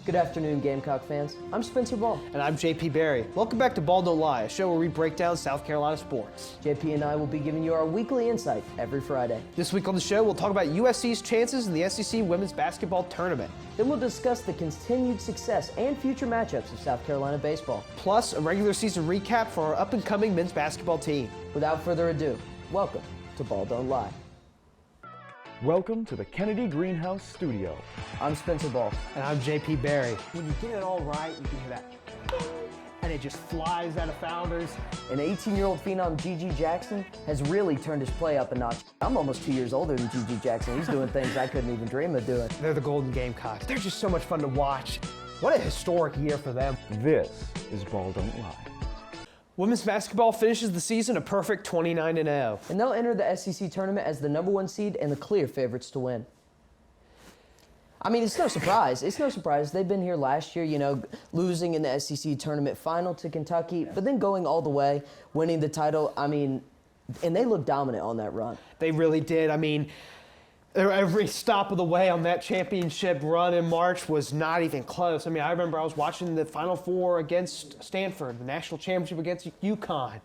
Good afternoon, Gamecock fans. I'm Spencer Ball. And I'm JP Barry. Welcome back to Ball Don't Lie, a show where we break down South Carolina sports. JP and I will be giving you our weekly insight every Friday. This week on the show, we'll talk about USC's chances in the SEC Women's Basketball Tournament. Then we'll discuss the continued success and future matchups of South Carolina baseball. Plus, a regular season recap for our up-and-coming men's basketball team. Without further ado, welcome to Ball Don't Lie. Welcome to the Kennedy Greenhouse Studio. I'm Spencer Ball. And I'm JP Barry. When you get it all right, you can hear that, and it just flies out of Founders. An 18-year-old phenom, Gigi Jackson, has really turned his play up a notch. I'm almost 2 years older than Gigi Jackson. He's doing things I couldn't even dream of doing. They're the Golden Gamecocks. They're just so much fun to watch. What a historic year for them. This is Ball Don't Lie. Women's basketball finishes the season a perfect 29-0. And they'll enter the SEC tournament as the #1 seed and the clear favorites to win. I mean, it's no surprise. It's no surprise. They've been here last year, you know, losing in the SEC tournament final to Kentucky, but then going all the way, winning the title. I mean, and they looked dominant on that run. They really did. I mean, every stop of the way on that championship run in March was not even close. I mean, I remember I was watching the Final Four against Stanford, the national championship against UConn.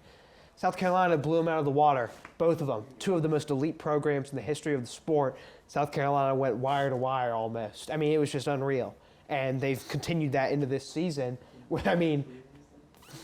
South Carolina blew them out of the water, both of them. Two of the most elite programs in the history of the sport. South Carolina went wire to wire almost. I mean, it was just unreal. And they've continued that into this season with, I mean,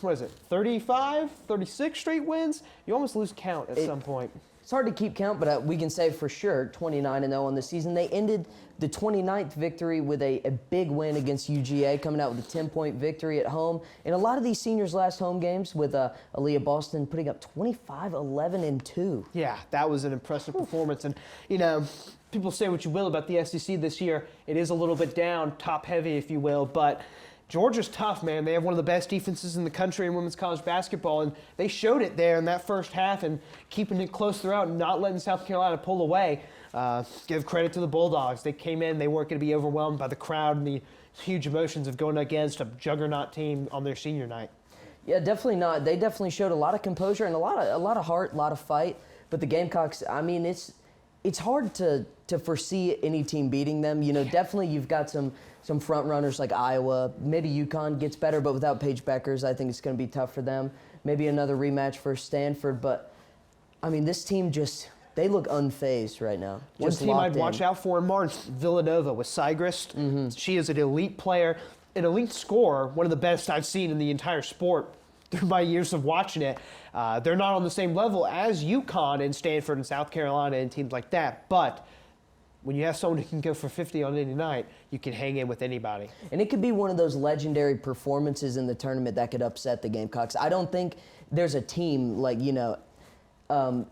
what is it, 35, 36 straight wins? You almost lose count at some point. It's hard to keep count, but we can say for sure 29-0 on the season. They ended the 29th victory with a big win against UGA, coming out with a 10-point victory at home. And a lot of these seniors' last home games with Aliyah Boston putting up 25, 11, and 2. Yeah, that was an impressive performance. And, you know, people say what you will about the SEC this year. It is a little bit down, top-heavy, if you will, but Georgia's tough, man. They have one of the best defenses in the country in women's college basketball, and they showed it there in that first half and keeping it close throughout and not letting South Carolina pull away. Give credit to the Bulldogs. They came in, they weren't going to be overwhelmed by the crowd and the huge emotions of going against a juggernaut team on their senior night. Yeah, definitely not. They definitely showed a lot of composure and a lot of heart, a lot of fight. But the Gamecocks, I mean, it's hard to foresee any team beating them. You know, definitely you've got some front runners like Iowa. Maybe UConn gets better, but without Paige Beckers, I think it's going to be tough for them. Maybe another rematch for Stanford. But, I mean, this team just, they look unfazed right now. One Just team I'd watch out for in March, Villanova with Sigrist. Mm-hmm. She is an elite player, an elite scorer, one of the best I've seen in the entire sport through my years of watching it. They're not on the same level as UConn and Stanford and South Carolina and teams like that, but when you have someone who can go for 50 on any night, you can hang in with anybody. And it could be one of those legendary performances in the tournament that could upset the Gamecocks. I don't think there's a team like, you know,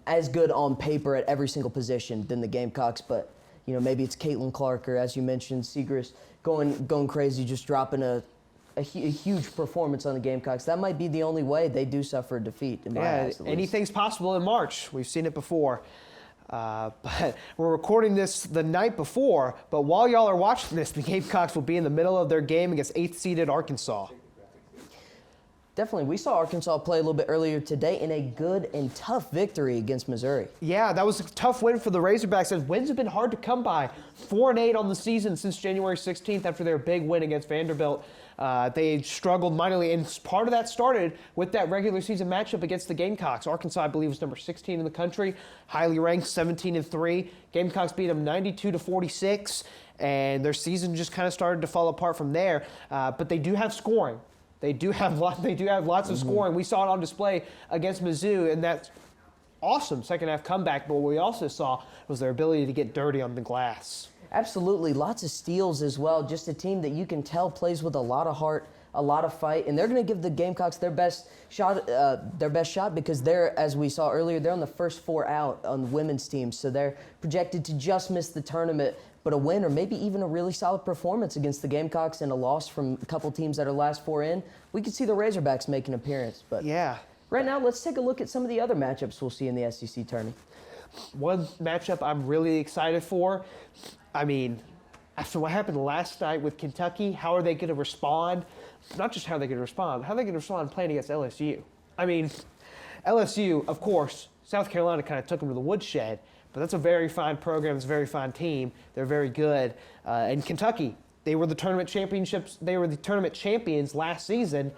as good on paper at every single position than the Gamecocks, but, you know, maybe it's Caitlin Clark or, as you mentioned, Sigrist going crazy, just dropping a huge performance on the Gamecocks. That might be the only way they do suffer a defeat, in my eyes, at least. Anything's possible in March. We've seen it before. But we're recording this the night before, but while y'all are watching this, the Gamecocks will be in the middle of their game against 8th-seeded Arkansas. Definitely. We saw Arkansas play a little bit earlier today in a good and tough victory against Missouri. Yeah, that was a tough win for the Razorbacks. And wins have been hard to come by. 4-8 on the season since January 16th after their big win against Vanderbilt. They struggled mightily, and part of that started with that regular season matchup against the Gamecocks. Arkansas, I believe, was number 16 in the country, highly ranked, 17-3. Gamecocks beat them 92-46, and their season just kind of started to fall apart from there. But they do have scoring. They do have lots of scoring. We saw it on display against Mizzou, and that awesome second half comeback. But what we also saw was their ability to get dirty on the glass. Absolutely. Lots of steals as well. Just a team that you can tell plays with a lot of heart, a lot of fight, and they're going to give the Gamecocks their best shot because they're, as we saw earlier, they're on the first 4 out on the women's team. So they're projected to just miss the tournament, but a win or maybe even a really solid performance against the Gamecocks and a loss from a couple teams that are last 4 in, we could see the Razorbacks make an appearance. But yeah. Right now, let's take a look at some of the other matchups we'll see in the SEC tournament. One matchup I'm really excited for, I mean, after what happened last night with Kentucky, how are they going to respond? Not just how are they going to respond, how are they going to respond playing against LSU? I mean, LSU, of course, South Carolina kind of took them to the woodshed, but that's a very fine program. It's a very fine team. They're very good. And Kentucky, They were the tournament championships. They were the tournament champions last season.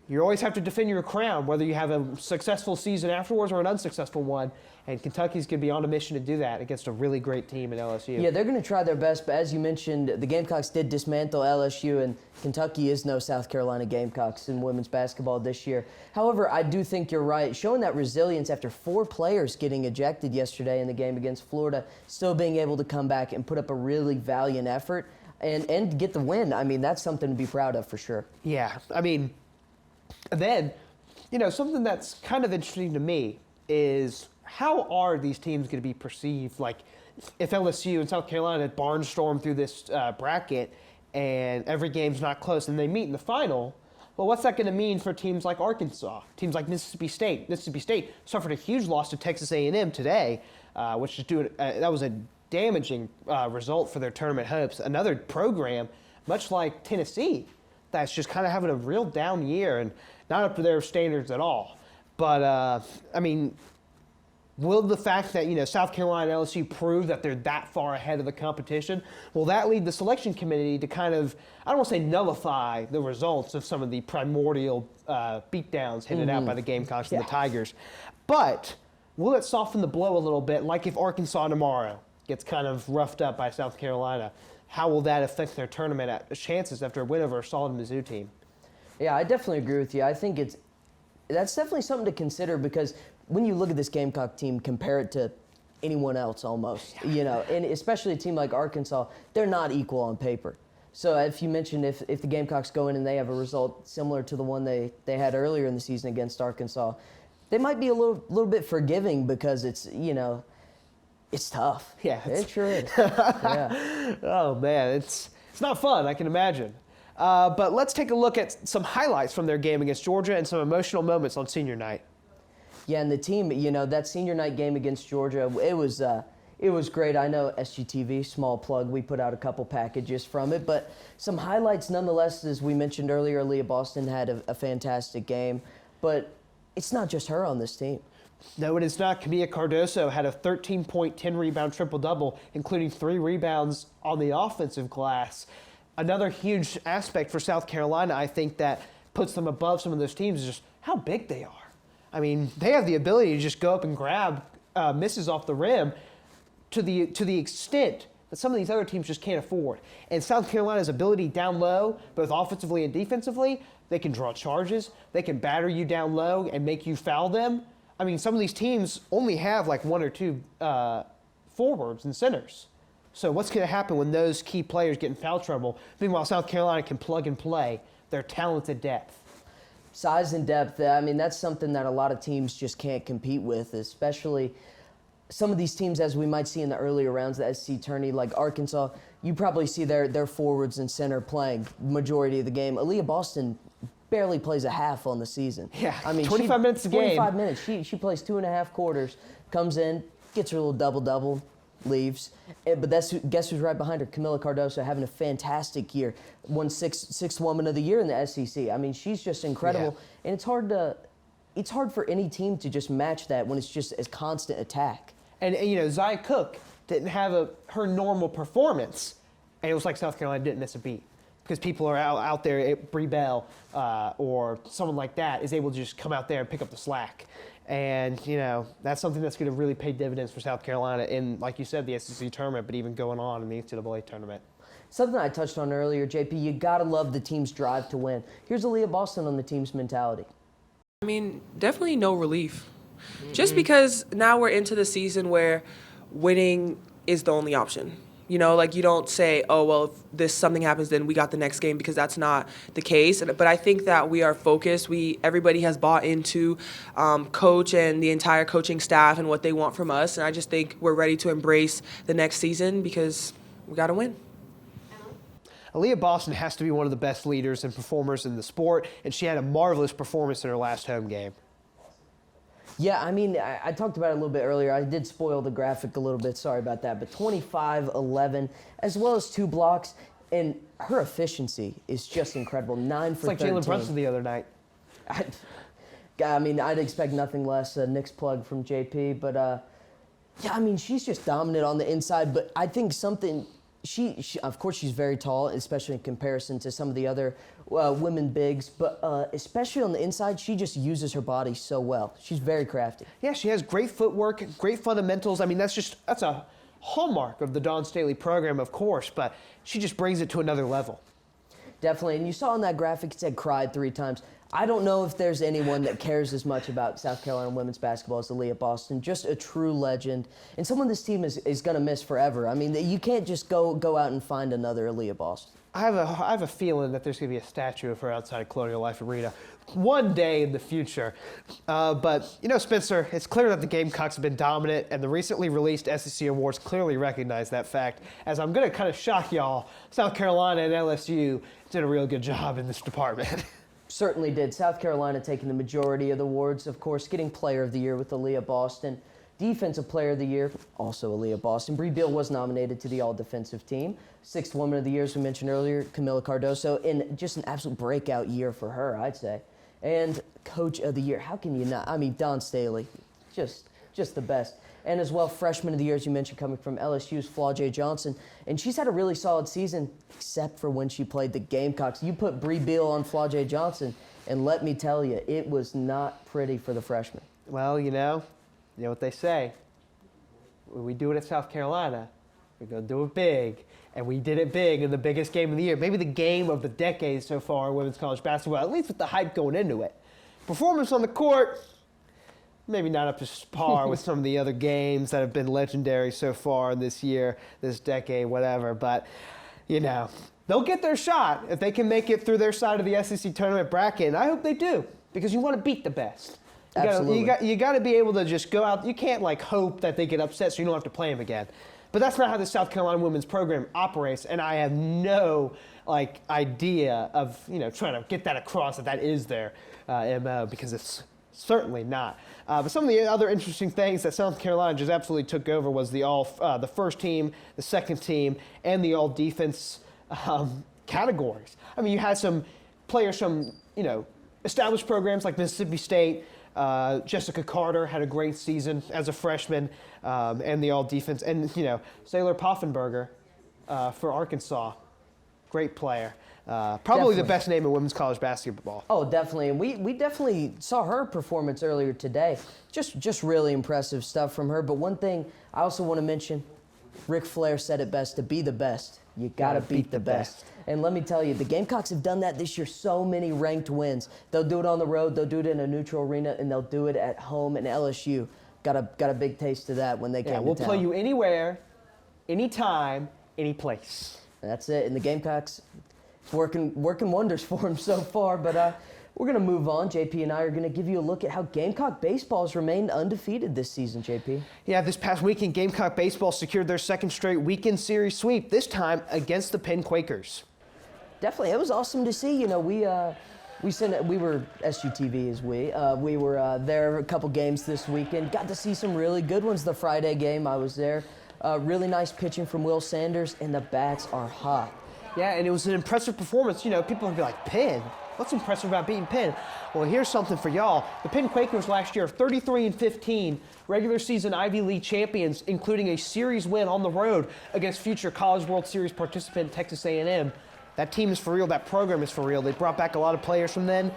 You always have to defend your crown, whether you have a successful season afterwards or an unsuccessful one. And Kentucky's going to be on a mission to do that against a really great team at LSU. Yeah, they're going to try their best, but as you mentioned, the Gamecocks did dismantle LSU, and Kentucky is no South Carolina Gamecocks in women's basketball this year. However, I do think you're right. Showing that resilience after 4 players getting ejected yesterday in the game against Florida, still being able to come back and put up a really valiant effort and get the win. I mean, that's something to be proud of for sure. Yeah, I mean, then, something that's kind of interesting to me is how are these teams going to be perceived? Like, if LSU and South Carolina barnstorm through this bracket and every game's not close and they meet in the final, well, what's that going to mean for teams like Arkansas, teams like Mississippi State? Mississippi State suffered a huge loss to Texas A&M today, which is that was a damaging result for their tournament hopes. Another program, much like Tennessee, that's just kind of having a real down year and not up to their standards at all. But, I mean, will the fact that, South Carolina and LSU prove that they're that far ahead of the competition, will that lead the selection committee to kind of, I don't want to say nullify the results of some of the primordial beatdowns handed out by the Gamecocks and the Tigers, but will it soften the blow a little bit, like if Arkansas tomorrow gets kind of roughed up by South Carolina? How will that affect their tournament chances after a win over a solid Mizzou team? Yeah, I definitely agree with you. I think that's definitely something to consider because when you look at this Gamecock team, compare it to anyone else almost, and especially a team like Arkansas, they're not equal on paper. So if you mentioned if the Gamecocks go in and they have a result similar to the one they had earlier in the season against Arkansas, they might be a little bit forgiving because it's tough. Yeah, it sure is. Yeah. Oh man, it's not fun, I can imagine. But let's take a look at some highlights from their game against Georgia and some emotional moments on senior night. Yeah, and the team, that senior night game against Georgia, it was great. I know SGTV, small plug, we put out a couple packages from it, but some highlights nonetheless. As we mentioned earlier, Aliyah Boston had a fantastic game, but it's not just her on this team. No, it is not. Camilla Cardoso had a 13-point, 10-rebound triple-double, including 3 rebounds on the offensive glass. Another huge aspect for South Carolina, I think, that puts them above some of those teams is just how big they are. I mean, they have the ability to just go up and grab misses off the rim to the extent that some of these other teams just can't afford. And South Carolina's ability down low, both offensively and defensively, they can draw charges, they can batter you down low and make you foul them. I mean, some of these teams only have like 1 or 2 forwards and centers. So what's going to happen when those key players get in foul trouble? Meanwhile, South Carolina can plug and play their talented depth. Size and depth, I mean, that's something that a lot of teams just can't compete with, especially some of these teams, as we might see in the earlier rounds, the SC tourney, like Arkansas, you probably see their forwards and center playing majority of the game. Aliyah Boston barely plays a half on the season. Yeah, I mean, 25 minutes a game. 25 minutes. She plays 2.5 quarters, comes in, gets her little double-double, leaves. But guess who's right behind her? Camilla Cardoso having a fantastic year. Won sixth woman of the year in the SEC. I mean, she's just incredible. Yeah. And it's hard for any team to just match that when it's just a constant attack. And Zia Cook didn't have her normal performance. And it was like South Carolina didn't miss a beat. Because people are out there, Bree Bell or someone like that is able to just come out there and pick up the slack. And, that's something that's going to really pay dividends for South Carolina in, like you said, the SEC tournament, but even going on in the NCAA tournament. Something I touched on earlier, JP, you got to love the team's drive to win. Here's Aliyah Boston on the team's mentality. I mean, definitely no relief. Just because now we're into the season where winning is the only option. You don't say, oh, well, if something happens, then we got the next game, because that's not the case. But I think that we are focused. Everybody has bought into coach and the entire coaching staff and what they want from us. And I just think we're ready to embrace the next season because we got to win. Aliyah Boston has to be one of the best leaders and performers in the sport, and she had a marvelous performance in her last home game. Yeah, I mean, I talked about it a little bit earlier. I did spoil the graphic a little bit. Sorry about that. But 25-11, as well as 2 blocks. And her efficiency is just incredible. 9 for 13. It's like Jalen Brunson the other night. I mean, I'd expect nothing less. Nick's plug from JP. But, yeah, I mean, she's just dominant on the inside. But I think something Of course, she's very tall, especially in comparison to some of the other women bigs. But especially on the inside, she just uses her body so well. She's very crafty. Yeah, she has great footwork, great fundamentals. I mean, that's a hallmark of the Dawn Staley program, of course, but she just brings it to another level. Definitely. And you saw on that graphic, it said cried 3 times. I don't know if there's anyone that cares as much about South Carolina women's basketball as Aliyah Boston. Just a true legend and someone this team is going to miss forever. I mean, you can't just go out and find another Aliyah Boston. I have a feeling that there's going to be a statue of her outside Colonial Life Arena one day in the future. But, Spencer, it's clear that the Gamecocks have been dominant, and the recently released SEC awards clearly recognize that fact. As I'm going to kind of shock y'all, South Carolina and LSU did a real good job in this department. Certainly did. South Carolina taking the majority of the awards, of course, getting Player of the Year with Aliyah Boston. Defensive Player of the Year, also Aliyah Boston. Bree Beal was nominated to the All-Defensive Team. 6th Woman of the Year, as we mentioned earlier, Camila Cardoso, in just an absolute breakout year for her, I'd say. And Coach of the Year, how can you not? I mean, Dawn Staley, just the best. And as well, Freshman of the Year, as you mentioned, coming from LSU's Flaw J. Johnson. And she's had a really solid season, except for when she played the Gamecocks. You put Bree Beal on Flaw J. Johnson, and let me tell you, it was not pretty for the freshman. Well, you know what they say. When we do it at South Carolina, we're going to do it big. And we did it big in the biggest game of the year. Maybe the game of the decade so far in women's college basketball, at least with the hype going into it. Performance on the court, maybe not up to par with some of the other games that have been legendary so far this year, this decade, whatever. But, they'll get their shot if they can make it through their side of the SEC tournament bracket. And I hope they do, because you want to beat the best. You got to be able to just go out. You can't, hope that they get upset so you don't have to play them again. But that's not how the South Carolina women's program operates, and I have no, idea of, trying to get that across that is their MO, because it's certainly not. But some of the other interesting things that South Carolina just absolutely took over was the first team, the second team, and the all-defense categories. I mean, you had some players from, established programs like Mississippi State. Jessica Carter had a great season as a freshman, and the all-defense. And, Saylor Poffenberger for Arkansas, great player. Probably Definitely. the best name in women's college basketball. Oh, definitely. And we definitely saw her performance earlier today. Just really impressive stuff from her. But one thing I also want to mention, Ric Flair said it best, to be the best, you got to beat the best. And let me tell you, the Gamecocks have done that this year. So many ranked wins. They'll do it on the road, they'll do it in a neutral arena, and they'll do it at home in LSU. Got a big taste of that when they came to town. We'll play you anywhere, anytime, any place. That's it. And the Gamecocks, working wonders for them so far. But we're going to move on. JP and I are going to give you a look at how Gamecock Baseball has remained undefeated this season, JP. Yeah, this past weekend, Gamecock Baseball secured their second straight weekend series sweep, this time against the Penn Quakers. Definitely. It was awesome to see. We were SGTV as we were there a couple games this weekend. Got to see some really good ones. The Friday game, I was there. Really nice pitching from Will Sanders, and the bats are hot. Yeah, and it was an impressive performance. People would be like, Penn? What's impressive about beating Penn? Well, here's something for y'all. The Penn Quakers last year, 33-15, regular season Ivy League champions, including a series win on the road against future College World Series participant Texas A&M. That team is for real. That program is for real. They brought back a lot of players from then.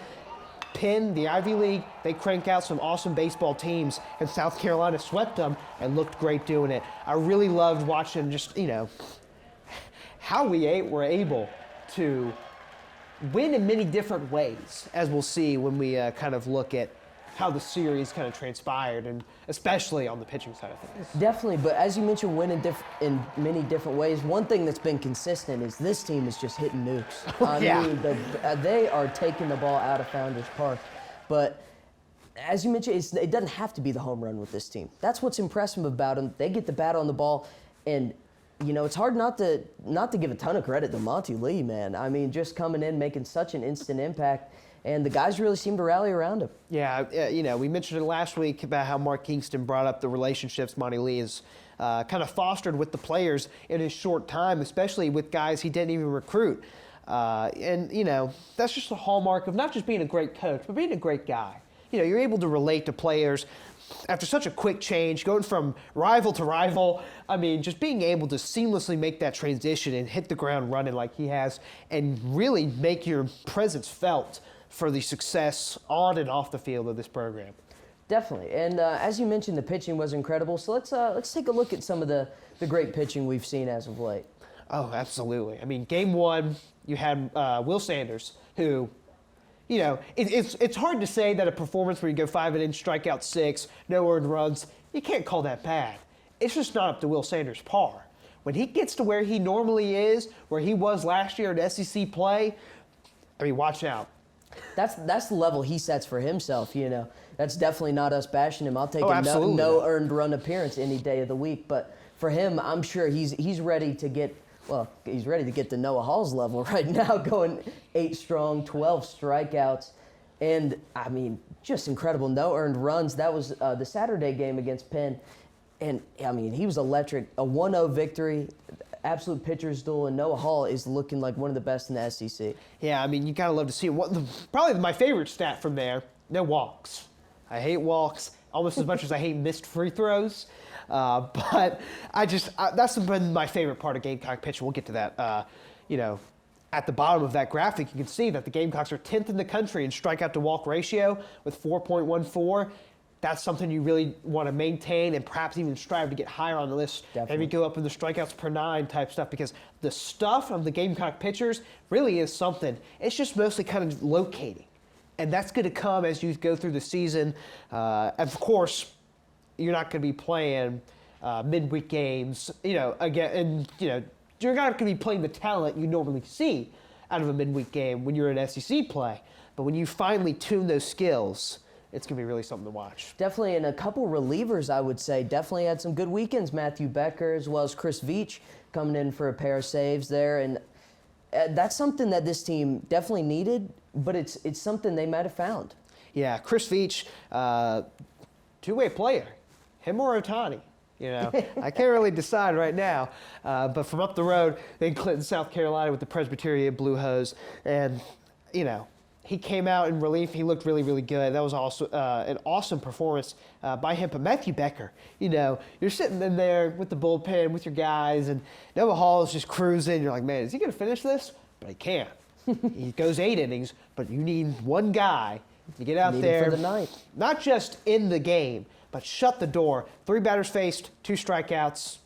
Penn, the Ivy League, they crank out some awesome baseball teams, and South Carolina swept them and looked great doing it. I really loved watching just, how we were able to win in many different ways, as we'll see when we kind of look at how the series kind of transpired, and especially on the pitching side of things. Definitely, but as you mentioned, win in many different ways. One thing that's been consistent is this team is just hitting nukes. I mean, they are taking the ball out of Founders Park. But as you mentioned, it doesn't have to be the home run with this team. That's what's impressive about them. They get the bat on the ball, and it's hard not to give a ton of credit to Monty Lee, man. I mean, just coming in, making such an instant impact. And the guys really seem to rally around him. Yeah, we mentioned it last week about how Mark Kingston brought up the relationships Monty Lee has kind of fostered with the players in his short time, especially with guys he didn't even recruit. That's just a hallmark of not just being a great coach, but being a great guy. You're able to relate to players after such a quick change, going from rival to rival, I mean, just being able to seamlessly make that transition and hit the ground running like he has and really make your presence felt for the success on and off the field of this program. Definitely. And as you mentioned, the pitching was incredible. So let's take a look at some of the great pitching we've seen as of late. Oh, absolutely. I mean, game one, you had Will Sanders, who, you know, it's hard to say that a performance where you go 5 innings, strike out 6, no earned runs, you can't call that bad. It's just not up to Will Sanders' par. When he gets to where he normally is, where he was last year at SEC play, I mean, watch out. That's the level he sets for himself, you know. That's definitely not us bashing him. I'll take a absolutely. no earned run appearance any day of the week. But for him, I'm sure he's ready to get, well, he's ready to get to Noah Hall's level right now, going 8 strong, 12 strikeouts. And, I mean, just incredible. No earned runs. That was the Saturday game against Penn. And, I mean, he was electric. A 1-0 victory. Absolute pitcher's duel, and Noah Hall is looking like one of the best in the SEC. Yeah, I mean, you gotta love to see it. Probably my favorite stat from there, no walks. I hate walks almost as much as I hate missed free throws. But that's been my favorite part of Gamecock pitching. We'll get to that. You know, at the bottom of that graphic, you can see that the Gamecocks are 10th in the country in strikeout to walk ratio with 4.14. That's something you really want to maintain and perhaps even strive to get higher on the list. Definitely. Maybe go up in the strikeouts per 9 type stuff, because the stuff of the Gamecock pitchers really is something. It's just mostly kind of locating. And that's going to come as you go through the season. Of course, you're not going to be playing midweek games, you know, again, and, you know, you're not going to be playing the talent you normally see out of a midweek game when you're in SEC play. But when you finally tune those skills, it's going to be really something to watch. Definitely, and a couple relievers, I would say, definitely had some good weekends. Matthew Becker as well as Chris Veach coming in for a pair of saves there. And that's something that this team definitely needed, but it's something they might have found. Yeah, Chris Veach, two-way player, him or Otani. You know, I can't really decide right now. But from up the road in Clinton, South Carolina with the Presbyterian Blue Hose. And, you know, he came out in relief. He looked really, really good. That was also an awesome performance by him. But Matthew Becker, you know, you're sitting in there with the bullpen, with your guys, and Noah Hall is just cruising. You're like, man, is he going to finish this? But he can't. He goes 8 innings, but you need one guy to get out there. For the ninth. Not just in the game, but shut the door. 3 batters faced, 2 strikeouts,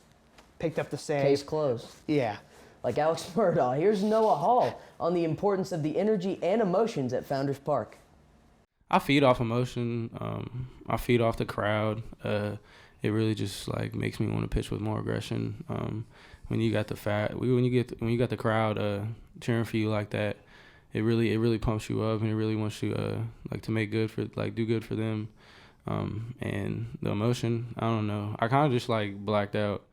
picked up the save. Case closed. Yeah. Like Alex Murdaugh. Here's Noah Hall on the importance of the energy and emotions at Founders Park. I feed off emotion. I feed off the crowd. It really just like makes me want to pitch with more aggression. When you got when you got the crowd cheering for you like that, it really pumps you up, and it really wants you like to do good for them. And the emotion, I don't know. I kind of just like blacked out.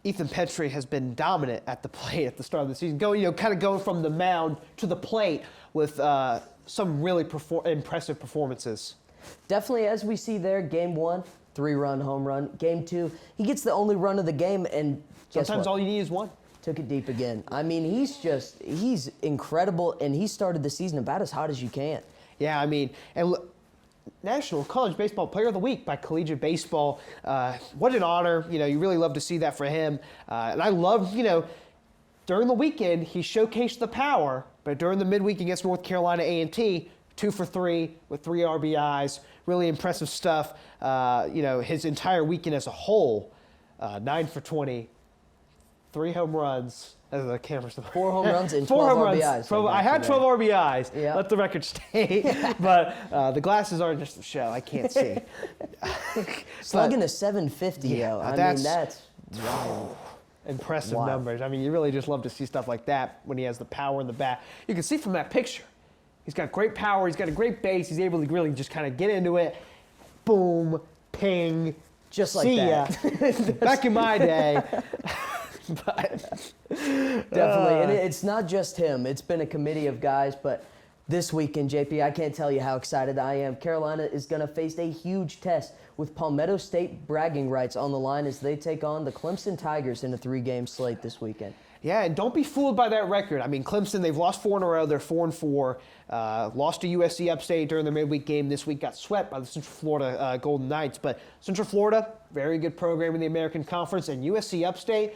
Ethan Petry has been dominant at the plate at the start of the season, kind of going from the mound to the plate with some really impressive performances. Definitely, as we see there, game 1, 3-run home run. Game 2, he gets the only run of the game, and guess Sometimes what? all you need is one. Took it deep again. I mean, he's incredible, and he started the season about as hot as you can. Yeah, I mean, and look, National College Baseball Player of the Week by Collegiate Baseball. What an honor. You know, you really love to see that for him. And I love, during the weekend, he showcased the power, but during the midweek against North Carolina A&T, 2 for 3 with 3 RBIs. Really impressive stuff. His entire weekend as a whole, 9 for 20, 3 home runs. As the camera's 4 home runs and 4 12 home RBIs. runs. I had 12 RBIs. Yeah. Let the record state. But the glasses aren't just a show. I can't see. Slugging a 750, Yeah, yo. I mean, that's wild. Impressive Wow. numbers. I mean, you really just love to see stuff like that when he has the power in the bat. You can see from that picture, he's got great power. He's got a great base. He's able to really just kind of get into it. Boom, ping, Just like see that. ya. Back in my day. But Definitely. And it's not just him. It's been a committee of guys. But this weekend, JP, I can't tell you how excited I am. Carolina is going to face a huge test with Palmetto State bragging rights on the line as they take on the Clemson Tigers in a 3-game slate this weekend. Yeah, and don't be fooled by that record. I mean, Clemson, they've lost 4 in a row. They're 4-4. Lost to USC Upstate during their midweek game this week. Got swept by the Central Florida Golden Knights. But Central Florida, very good program in the American Conference. And USC Upstate,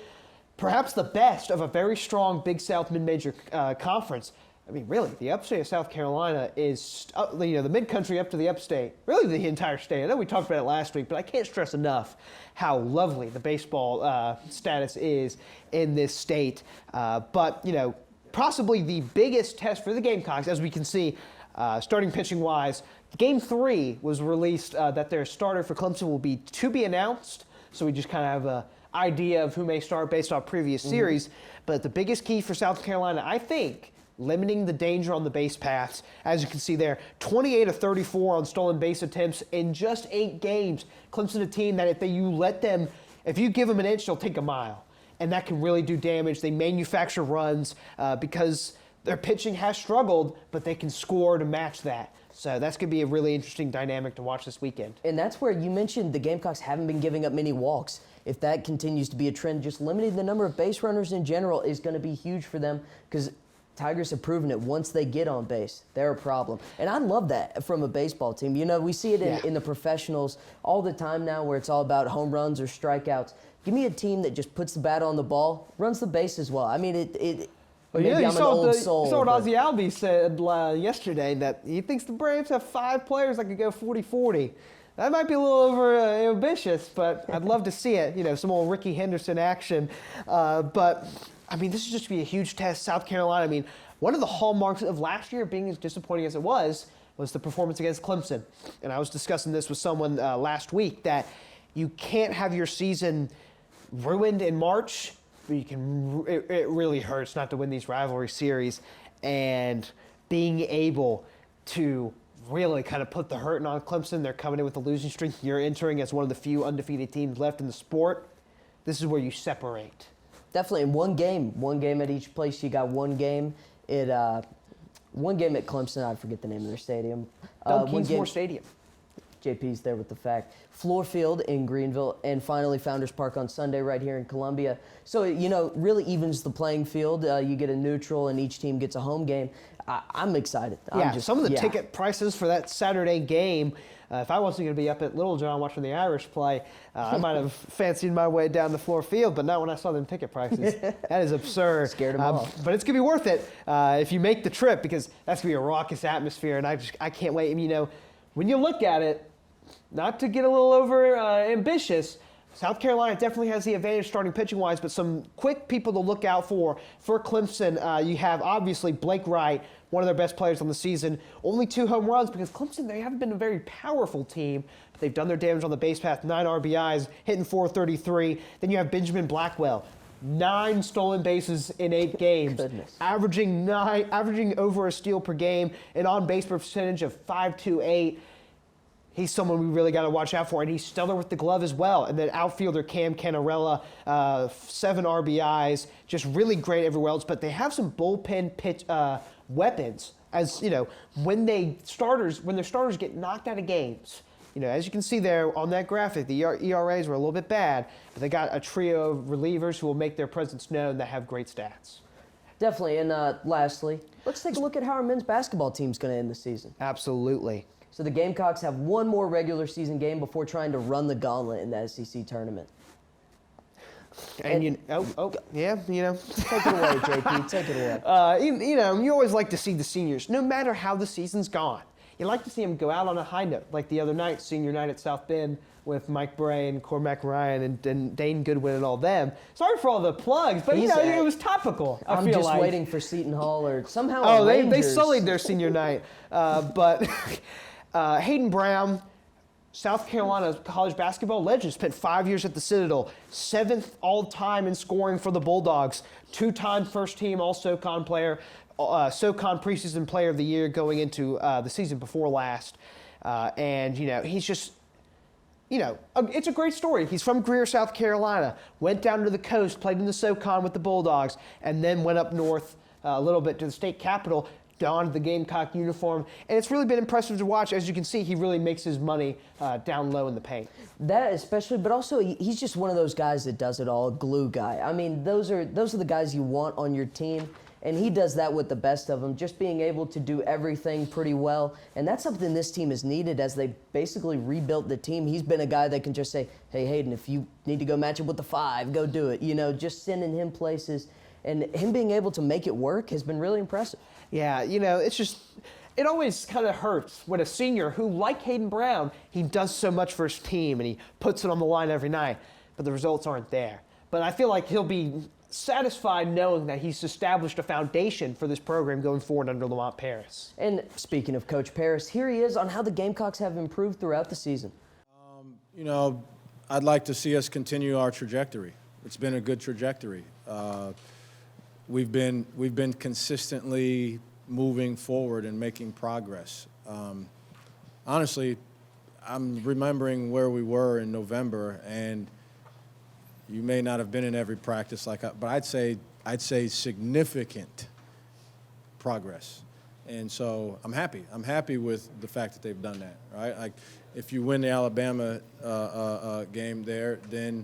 perhaps the best of a very strong Big South mid-major conference. I mean, really, the upstate of South Carolina is, the mid-country up to the upstate, really the entire state. I know we talked about it last week, but I can't stress enough how lovely the baseball status is in this state. But possibly the biggest test for the Gamecocks, as we can see, starting pitching-wise, Game 3 was released that their starter for Clemson will be to be announced, so we just kind of have an idea of who may start based off previous series. But the biggest key for South Carolina, I think, limiting the danger on the base paths. As you can see there, 28 of 34 on stolen base attempts in just 8 games. Clemson, a team that if you give them an inch, they'll take a mile. And that can really do damage. They manufacture runs because their pitching has struggled, but they can score to match that. So that's going to be a really interesting dynamic to watch this weekend. And that's where you mentioned the Gamecocks haven't been giving up many walks. If that continues to be a trend, just limiting the number of base runners in general is going to be huge for them because Tigers have proven it. Once they get on base, they're a problem. And I love that from a baseball team. We see it in the professionals all the time now where it's all about home runs or strikeouts. Give me a team that just puts the bat on the ball, runs the base as well. I mean, maybe I'm an old soul. You saw what Ozzie Albies said yesterday, that he thinks the Braves have 5 players that could go 40-40. That might be a little over ambitious, but I'd love to see it. Some old Ricky Henderson action. But I mean, this is just going to be a huge test. South Carolina, I mean, one of the hallmarks of last year being as disappointing as it was the performance against Clemson. And I was discussing this with someone last week, that you can't have your season ruined in March, but it really hurts not to win these rivalry series. And being able to really kind of put the hurting on Clemson, they're coming in with a losing streak. You're entering as one of the few undefeated teams left in the sport. This is where you separate. Definitely in one game at each place. You got one game one game at Clemson. I forget the name of their stadium. Kingsmore Stadium. JP's there with the fact. Floor Field in Greenville, and finally Founders Park on Sunday right here in Columbia. So, really evens the playing field. You get a neutral, and each team gets a home game. I'm excited. Some of the ticket prices for that Saturday game, if I wasn't going to be up at Little John watching the Irish play, I might have fancied my way down to Floor Field, but not when I saw them ticket prices. That is absurd. Scared them off. But it's going to be worth it if you make the trip, because that's going to be a raucous atmosphere, and I can't wait. When you look at it, not to get a little over ambitious, South Carolina definitely has the advantage starting pitching-wise, but some quick people to look out for Clemson. You have, obviously, Blake Wright, one of their best players on the season. Only 2 home runs because Clemson, they haven't been a very powerful team, but they've done their damage on the base path, 9 RBIs, hitting .433. Then you have Benjamin Blackwell, 9 stolen bases in 8 games, averaging over a steal per game, an on-base percentage of .528. He's someone we really got to watch out for, and he's stellar with the glove as well. And then outfielder Cam Canarella, 7 RBIs, just really great everywhere else. But they have some bullpen pitch weapons, as when their starters get knocked out of games. As you can see there on that graphic, the ERAs were a little bit bad, but they got a trio of relievers who will make their presence known that have great stats. Definitely. And lastly, let's take a look at how our men's basketball team's going to end the season. Absolutely. So the Gamecocks have one more regular season game before trying to run the gauntlet in the SEC tournament. And Take it away, JP. Take it away. You always like to see the seniors, no matter how the season's gone. You like to see them go out on a high note, like the other night, senior night at South Bend with Mike Bray and Cormac Ryan and Dane Goodwin and all them. Sorry for all the plugs, but it was topical. I'm just waiting for Seton Hall or somehow. Oh, they sullied their senior night, but. Hayden Brown, South Carolina college basketball legend, spent 5 years at the Citadel, 7th all-time in scoring for the Bulldogs, 2-time first-team All-SoCon player, SoCon preseason player of the year going into the season before last. And he's just, it's a great story. He's from Greer, South Carolina, went down to the coast, played in the SoCon with the Bulldogs, and then went up north a little bit to the state capital. donned the Gamecock uniform, and it's really been impressive to watch. As you can see, he really makes his money down low in the paint. That especially, but also he's just one of those guys that does it all, a glue guy. I mean, those are the guys you want on your team, and he does that with the best of them, just being able to do everything pretty well. And that's something this team has needed as they basically rebuilt the team. He's been a guy that can just say, hey, Hayden, if you need to go match up with the 5, go do it. You know, just sending him places. And him being able to make it work has been really impressive. Yeah, you know, it's just, it always kind of hurts when a senior who, like Hayden Brown, he does so much for his team and he puts it on the line every night, but the results aren't there. But I feel like he'll be satisfied knowing that he's established a foundation for this program going forward under Lamont Paris. And speaking of Coach Paris, here he is on how the Gamecocks have improved throughout the season. You know, I'd like to see us continue our trajectory. It's been a good trajectory. We've been consistently moving forward and making progress. Honestly, I'm remembering where we were in November, and you may not have been in every practice but I'd say significant progress. And so I'm happy. I'm happy with the fact that they've done that, right? Like, if you win the Alabama game there, then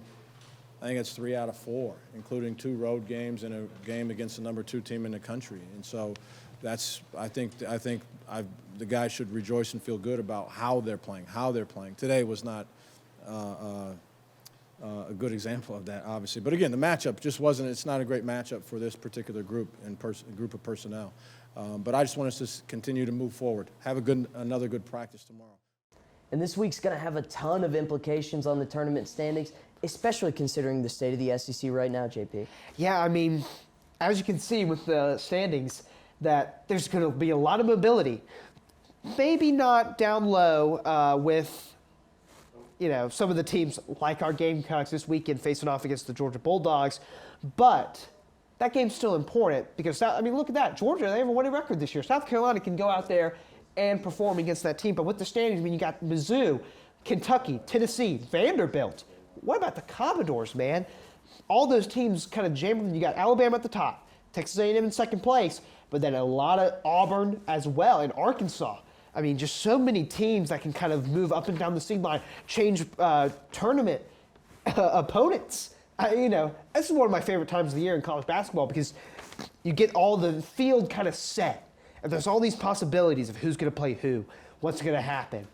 I think it's 3 out of 4, including 2 road games and a game against the number 2 team in the country. And so I think the guys should rejoice and feel good about how they're playing. Today was not a good example of that, obviously. But again, the matchup just wasn't. It's not a great matchup for this particular group of personnel. But I just want us to continue to move forward. Have another good practice tomorrow. And this week's going to have a ton of implications on the tournament standings, especially considering the state of the SEC right now, JP. Yeah, I mean, as you can see with the standings, that there's going to be a lot of mobility. Maybe not down low with, you know, some of the teams like our Gamecocks this weekend facing off against the Georgia Bulldogs, but that game's still important because, I mean, look at that. Georgia, they have a winning record this year. South Carolina can go out there and perform against that team. But with the standings, I mean, you got Mizzou, Kentucky, Tennessee, Vanderbilt. What about the Commodores, man? All those teams kind of jamming. You got Alabama at the top, Texas A&M in second place, but then a lot of Auburn as well, and Arkansas. I mean, just so many teams that can kind of move up and down the seed line, change tournament opponents. You know, this is one of my favorite times of the year in college basketball because you get all the field kind of set. And there's all these possibilities of who's going to play who, what's going to happen.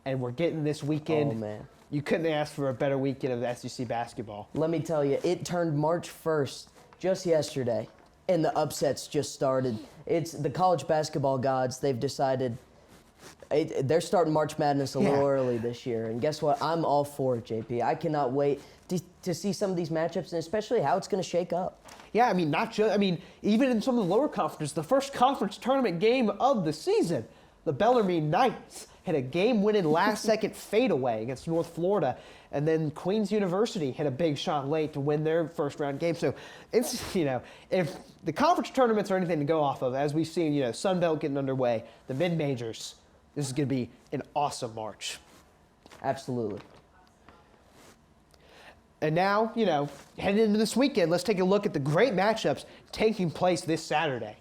And we're getting this weekend. Oh, man. You couldn't ask for a better weekend of the SEC basketball. Let me tell you, it turned March 1st just yesterday, and the upsets just started. It's the college basketball gods. They've decided they're starting March Madness a little early this year. And guess what? I'm all for it, JP. I cannot wait to see some of these matchups, and especially how it's going to shake up. Yeah, I mean, even in some of the lower conferences, the first conference tournament game of the season, the Bellarmine Knights hit a game-winning last-second fadeaway against North Florida, and then Queens University hit a big shot late to win their first-round game. So it's, you know, if the conference tournaments are anything to go off of, as we've seen, you know, Sun Belt getting underway, the mid-majors, this is going to be an awesome March. Absolutely. And now, you know, heading into this weekend, let's take a look at the great matchups taking place this Saturday.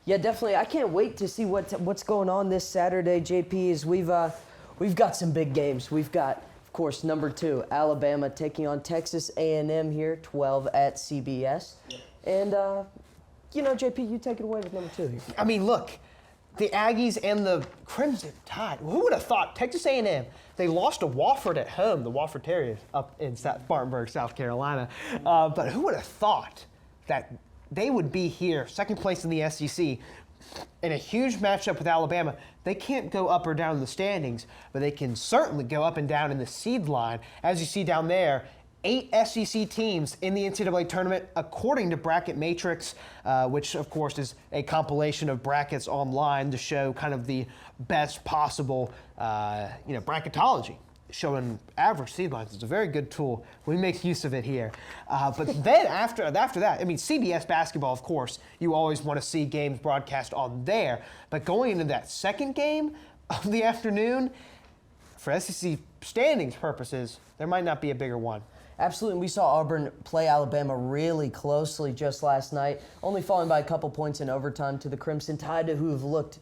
Yeah, definitely. I can't wait to see what's going on this Saturday, JP, as we've got some big games. We've got, of course, number 2, Alabama taking on Texas A&M here, 12 at CBS. Yep. And, you know, JP, you take it away with number 2 here. I mean, look, the Aggies and the Crimson Tide. Who would have thought? Texas A&M, they lost to Wofford at home, the Wofford Terriers up in Spartanburg, South Carolina. But who would have thought that they would be here, second place in the SEC, in a huge matchup with Alabama? They can't go up or down in the standings, but they can certainly go up and down in the seed line. As you see down there, 8 SEC teams in the NCAA tournament, according to Bracket Matrix, which, of course, is a compilation of brackets online to show kind of the best possible, bracketology, showing average seed lines. It's a very good tool. We make use of it here. But then after that, I mean, CBS basketball, of course, you always want to see games broadcast on there. But going into that second game of the afternoon, for SEC standings purposes, there might not be a bigger one. Absolutely. And we saw Auburn play Alabama really closely just last night, only falling by a couple points in overtime to the Crimson Tide, they've looked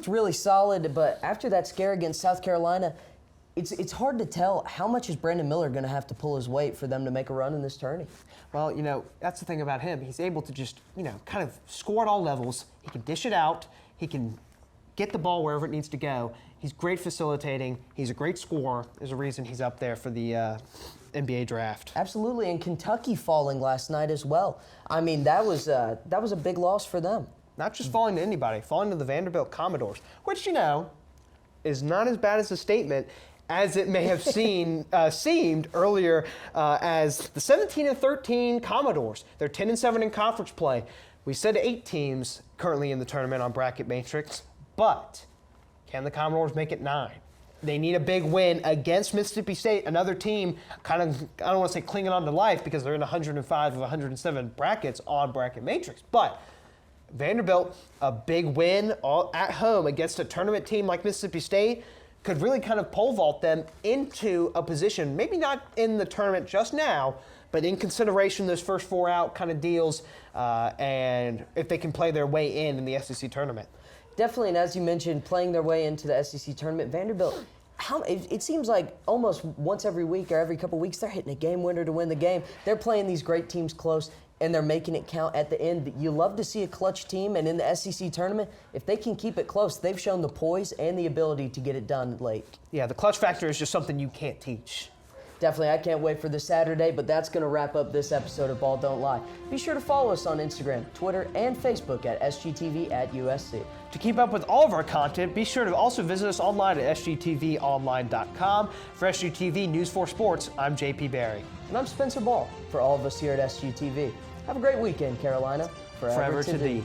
really solid. But after that scare against South Carolina, it's hard to tell how much is Brandon Miller going to have to pull his weight for them to make a run in this tourney. Well, that's the thing about him. He's able to just, kind of score at all levels. He can dish it out. He can get the ball wherever it needs to go. He's great facilitating. He's a great scorer. There's a reason he's up there for the NBA draft. Absolutely, and Kentucky falling last night as well. I mean, that was a big loss for them. Not just falling to anybody, falling to the Vanderbilt Commodores, which, is not as bad as a statement as it may have seemed earlier as the 17-13 Commodores. They're 10-7 in conference play. We said 8 teams currently in the tournament on Bracket Matrix, but can the Commodores make it 9? They need a big win against Mississippi State, another team kind of, I don't want to say clinging on to life because they're in 105 of 107 brackets on Bracket Matrix, but Vanderbilt, a big win at home against a tournament team like Mississippi State, could really kind of pole vault them into a position, maybe not in the tournament just now, but in consideration those first 4 out kind of deals, and if they can play their way in the SEC tournament. Definitely, and as you mentioned, playing their way into the SEC tournament, Vanderbilt, it seems like almost once every week or every couple weeks, they're hitting a game winner to win the game. They're playing these great teams close, and they're making it count at the end. You love to see a clutch team, and in the SEC tournament, if they can keep it close, they've shown the poise and the ability to get it done late. Yeah, the clutch factor is just something you can't teach. Definitely, I can't wait for this Saturday, but that's going to wrap up this episode of Ball Don't Lie. Be sure to follow us on Instagram, Twitter, and Facebook at SGTV at USC. To keep up with all of our content, be sure to also visit us online at sgtvonline.com. For SGTV News 4 Sports, I'm JP Barry. And I'm Spencer Ball. For all of us here at SGTV, have a great weekend, Carolina. Forever to thee.